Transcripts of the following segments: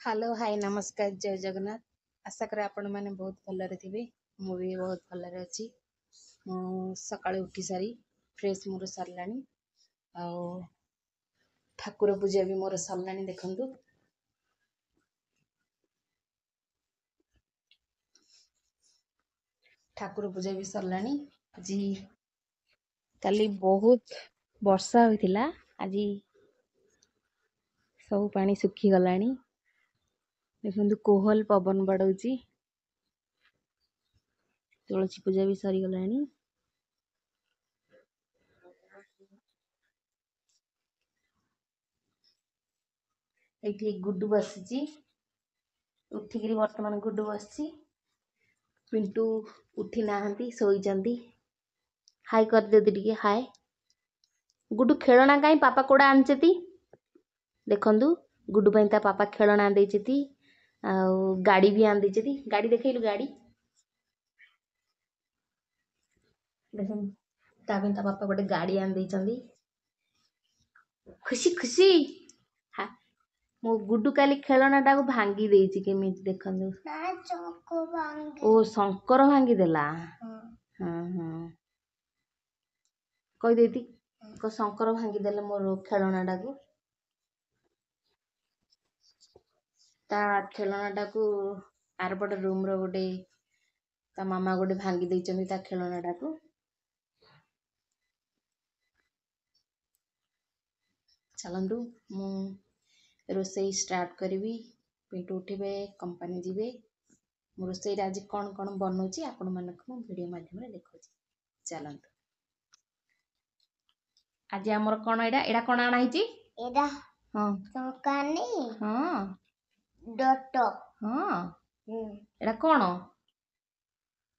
Hello hi नमस्कार जय जगन्नाथ। आशा करे आपण मैंने बहुत भलरे थे। मु भी बहुत भलरे अच्छी। सका उठी सारी फ्रेश मोर सरला ठाकुर पूजा भी मोर सरला। देखु ठाकुर पूजा भी सरला। आज काली बहुत वर्षा होता। आज सब पानी सुखी गला। देखु कोहल पवन बाड़ौची। तुलसी पूजा भी सरी गला। ये गुड्डू बसी उठिक बर्तमान गुड्डू बस पिंटू उठी ना शोई। हाय कर दे टे हाय गुड्डू खेलना कहीं पापा कोड़ा आनचती देखु गुड्डू ता पापा खेलना देती गाड़ी भी आन देती। गाड़ी देखलु गाड़ी देख ता पापा गोटे गाड़ी आन देती। खुशी खुशी हाँ मो गुड्डू काली खेलना टाक भांगी देछि केमी देखु ओ शंकर भांगी देला। हाँ हाँ कही देती को शंकर भांगी देले मोर खेलना टाक ता खेलना टाक आरपट रूम रो गोटे ता मामा गोटे भांगी देइचंदी ता खेलना टाक। चलंतु मु रोसई स्टार्ट करी। पिंटू उठे कंपनी जीवे मो रोसई आज कौन कौन बनौची आपण मानक वीडियो माध्यम देखा। चलंतु आज आमर कौन एडा एडा कौन आना हिची एडा हां तकानी हां डट हां एडा कौन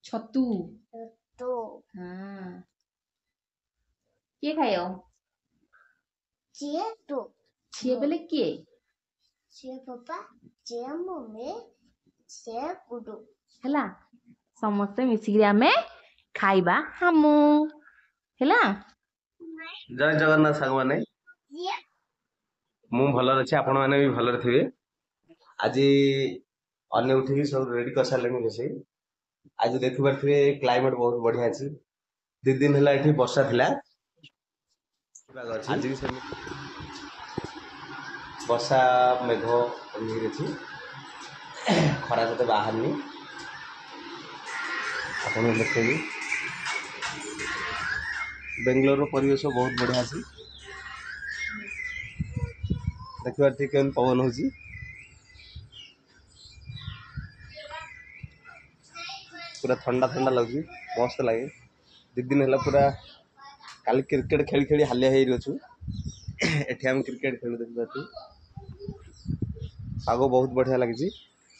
छतु छतु हां के खायो चिए तो चिए बेले के चिए पापा चिए मम्मी से गुडू हला समस्त मिसिक आमे खाइबा हमू हला। जय जगन्नाथ सांग माने मु भलर अच्छे आपण माने भी भलर थे। आज अन्य उठी सब रेडी कर सारे रोसे आज देख पारे क्लाइमेट बहुत बढ़िया अच्छी 2 दिन है ये वर्षा थिला आज भी वर्षा मेघ अच्छी खरा सहित बाहर आप देखिए बेंगलोर परिवेश बहुत बढ़िया अच्छी देखिए ठीक पवन हो पूरा ठंडा ठंडा लगे मस्त लगे 2 दिन है पूरा काली क्रिकेट खेली खेली हालिया हो एम क्रिकेट खेल देखिए पाग बहुत बढ़िया लगी।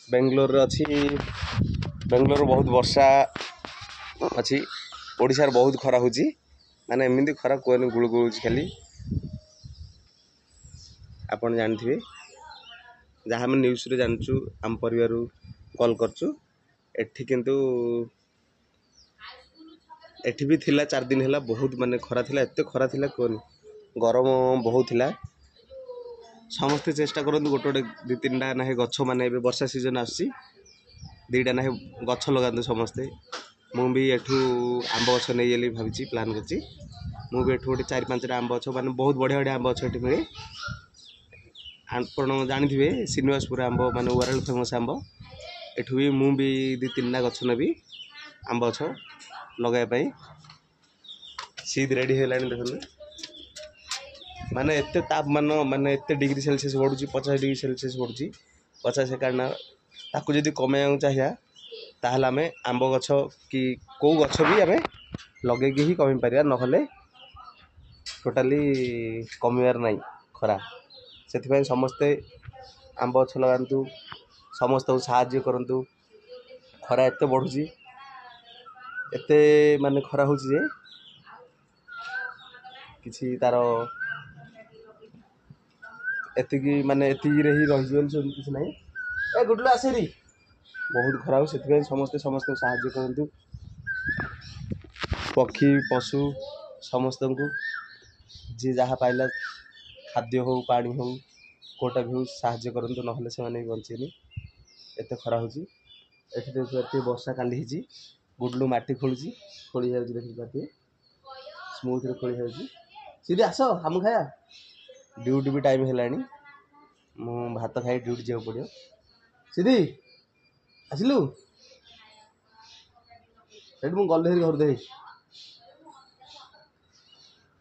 बेंगलोर अच्छी बेंगलोर बहुत वर्षा अच्छी ओडिशार बहुत खरा होची माने एमती खरा कहनी गुड़ गुड़ खाली आपन जानथिबे जहाँ आम न्यूज रे जानचु आम परिवार कॉल करचु एठी किंतु एठी भी थिला 4 दिन हैला बहुत माने खरा थिला एते खरा थिला कहनी गरम बहुत थिला। समस्ते चेष्टा करंतु गोटे गोटे 2-3टा ना गछ माने वर्षा सीजन आसी 2टा ना गछ लगातु समस्ते मु भी एठू आंब गछ नहीं गली भावी प्लान करची मु भी एठू गोटे 4-5टा आंब गछ माने बहुत बढ़िया बढ़िया आंब गछ एठी मिले आपण जानिथिबे श्रीनिवासपुर आंब माने वर्ल्ड फेमस आंब एठू भी मु भी 2-3टा गछ नेबी आंब गछ लगाय पई सीध रेडी हेलानी देखन माने एते तापमान माने एते डिग्री सेल्सियस बढ़ुची 50 डिग्री सेल्सियस बढ़ुची 50 कारण ताकू जदि कमे चाहिए ताहले आमे आंब गछ कि को गछ भी आमे लगे ही कमी पारिया नहले टोटाली कमिवार नहीं खरा से समस्ते आंब गछ लगातु समस्त को साहाय्य करंतु खरा एते बढ़ुची एते माने खरा होची जे किसी तार एतिकी माने एतिकी रे ही रही किसी ना ए गुडलू आसेरी बहुत खराब से समस्ते समस्त साहाय्य करंतु पक्षी पशु समस्त को जी जहाँ पाइला खाद्य हो पानी हो कोटा भ्यू साहाଯ୍य करंतु नहले से माने बंचेनी एते खरा होची एठी देखते वर्षा काली हिची गुडलू माटी खोलुची खोली जाउची देखते स्मूथ रे खोली जाउची सीधे आसो हम खाया ड्यूटी भी टाइम हेलानी मु भात खाई ड्यूटी जाउ पड़ियो सीधी आसिलु एठी मु गले घर दे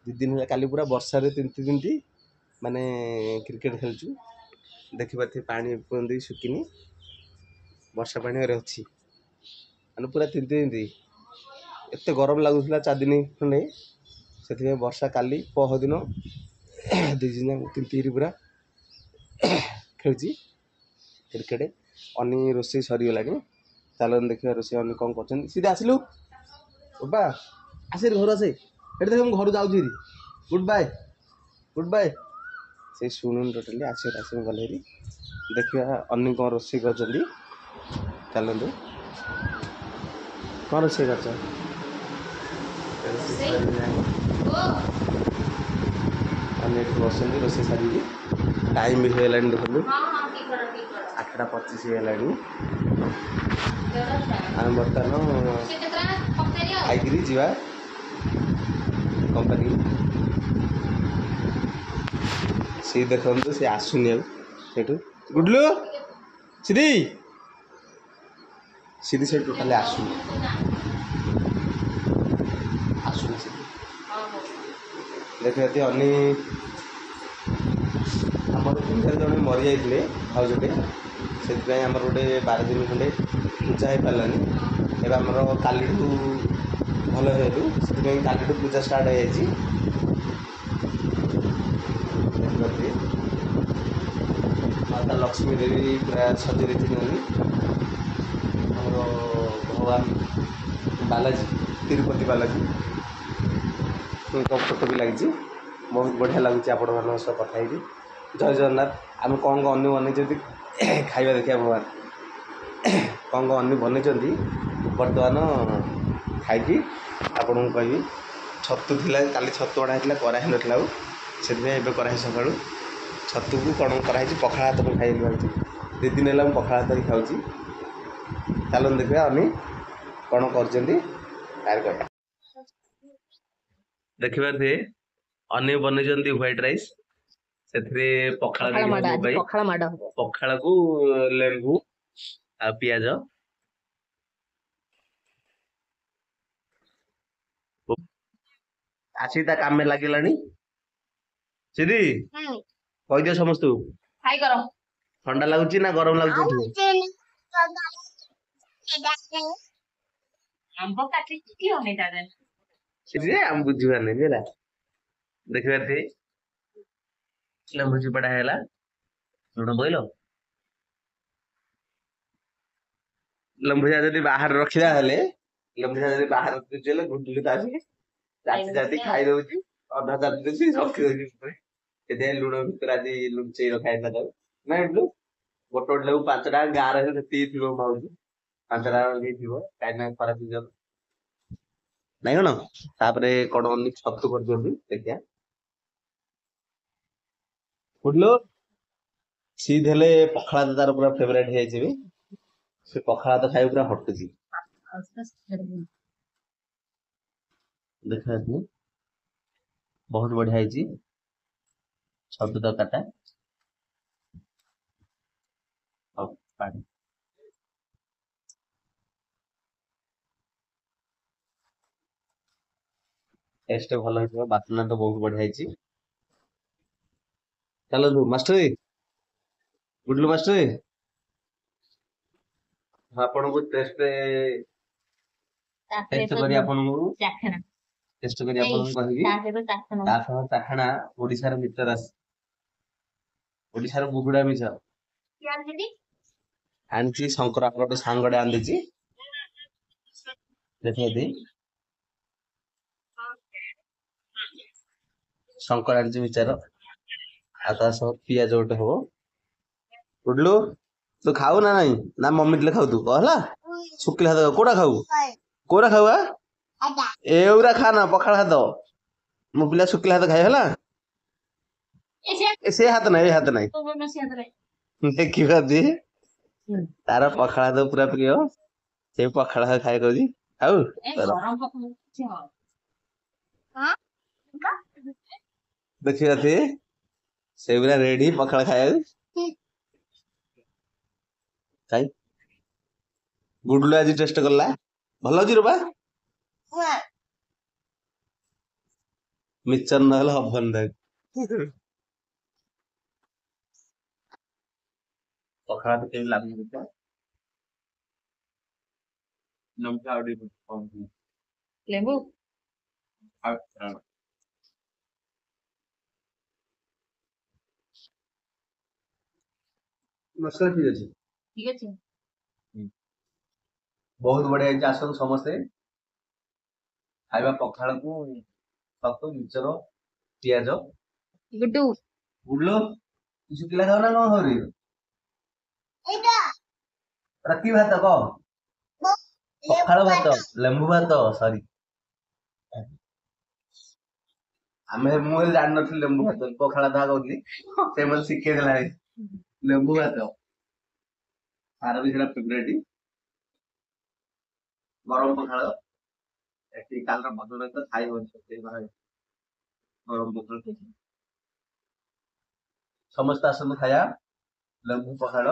दी दिन काली पूरा वर्षा रे तिंती माने क्रिकेट खेलचु देखि पाथे पानी पुंदी सुकिनी वर्षा पानी रे अछि माने पूरा तिंती एते गरम लागुथला 4 दिन खंडे सेति वर्षा काली पह दिन दी दिन तिंती पूरा खेलची क्रिकेट अनि रोसे सरी गलानी चालन देखिया रोसे अनि कोन करछन सीधे आसिलु बाबा आसे घर आसे एठी देख हम घर जाउजी गुड बाय से सुनुन टोटली आसे गलेरी देखिया अन्य कोन रोसे करछली चालन दे कोन रोसे करछ अन्य बसंती रोसे सारी टाइम भी हेलानी देखलु 8:25 हेलानी आम बर्तमान खाई जीवा कंपनी सी देखो सी आसुनी गुडलू सीधी सीधी से टोटाली आसुनी सीधी देखते अनी आमर 3 जन मरी जाते भाजटे से गोटे 12 दिन खंडे पूजा हो पारानी एवं आमर काली भल से काली पूजा स्टार्ट हो जाए माता लक्ष्मी देवी पूरा सजे भगवान बालाजी तिरुपति बालाजी फोटो भी लगी बहुत बढ़िया लगुच आपण मान सह कथा जय जगन्नाथ आम कौन कौन अन्य बन खाଇବା देखिया भगवान कौन कौन अन्य बन बर्तमान खाई आपन को कहि छतु थिला काली छतु अड़ा होता कराही नाला से कराही सका छतु को कौन कराई पखाड़ भात को खाई 2 दिन है पखाड़ भात खाऊँ चलन देखिए अनी कौन कर देखिए थे अने बनई व्हाइट राइस से पखाड़ को लेंबू आ पियाज आसी ता काम में लगिलानी सीधी कह दियो समस्त ठंडा लगुच ना गरम लगुच आम बुझीबार नहीं है देखिए थे लेंबू चिपड़ा है लुण बोल लेंबू जब बाहर रखा लेंबू बाहर रखी गुटुली जाति जाति खाई दौर अधा जाति रखी लुण भर आज लुचई रखा ना गोटे गोटे 5टा गाँव थी भाव 5टा कहीं खराब सीजन नहीं कौन तापर कौन अनेक छतु कर देखिया बुझलो सीधे पखाड़ा तार पूरा फेवरेट है से पखाड़ा तो खाई पूरा हटुची देखा बहुत बढ़िया है छतु तरकाटा पानी टेस्ट भल हो बासना तो बहुत बढ़िया है चलो मास्टर गुडलू मास्टर आपन को टेस्ट करी आपन को टेस्ट करी आपन को कहि तासह चाखणा ओडिसा र मित्र रास ओडिसा र बुगुडा मिछ आनची शंकर आपन सांगडे आन देची देखै दे शंकर आनची विचार आता सब पियाज गोटे हो गुडलू तू खाऊ ना नहीं ना मम्मी ले खाऊ तू कहला सुकिला हाथ कोड़ा खाऊ एउरा खा ना पखाड़ हाथ मो पिला सुकिला हाथ खाई हला से हाथ नहीं देखिबा दी तार पखाड़ा तो पूरा प्रिय से पखाड़ा खाए करी आउ देखिबा दी से पूरा रेडी पखाड़ा खाए खाई गुडलू आज टेस्ट करला भल अछि रुबा मिक्सचर नहले हबन दे पखाड़ा तो केही लागु नता नमका आउडी कम लेबू मसला ठीक अछि ठीक अछि बहुत बढ़िया अछि आसन समस्ते खाइबा पखाड़ा को सतो मिक्सचर पियाज गुड्डू गुडलू शुक्ला खाओ ना कौन हरी रखी भात को पखाड़ भात लेंबू भात सॉरी आमे मु जान नथि लेंबू भात पखाड़ा दा कहली से मन सिखे देला लेंबू भात तार भी सेटा फेवरेट गरम पखाड़ एटी कालर बदल तो खाई हो सकते भाई गरम पखाड़ समस्त आसन खाया लेंबू पखाड़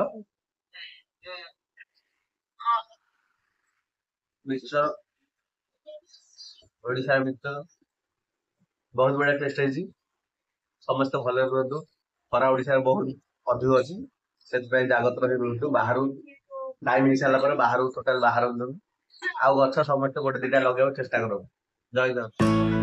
मिक्सचर ओडिशा मिक्सचर बहुत बढ़िया टेस्ट है समस्त भले रुहतु खरा ओडिशा बहुत अधिक अच्छी से जागत रही रुहतु बाहर टाइम हो सारा पर बाहर टोटाल बाहर आउ गछ समस्त गोटे 2टा लगे चेष्टा करो जय जगन्नाथ।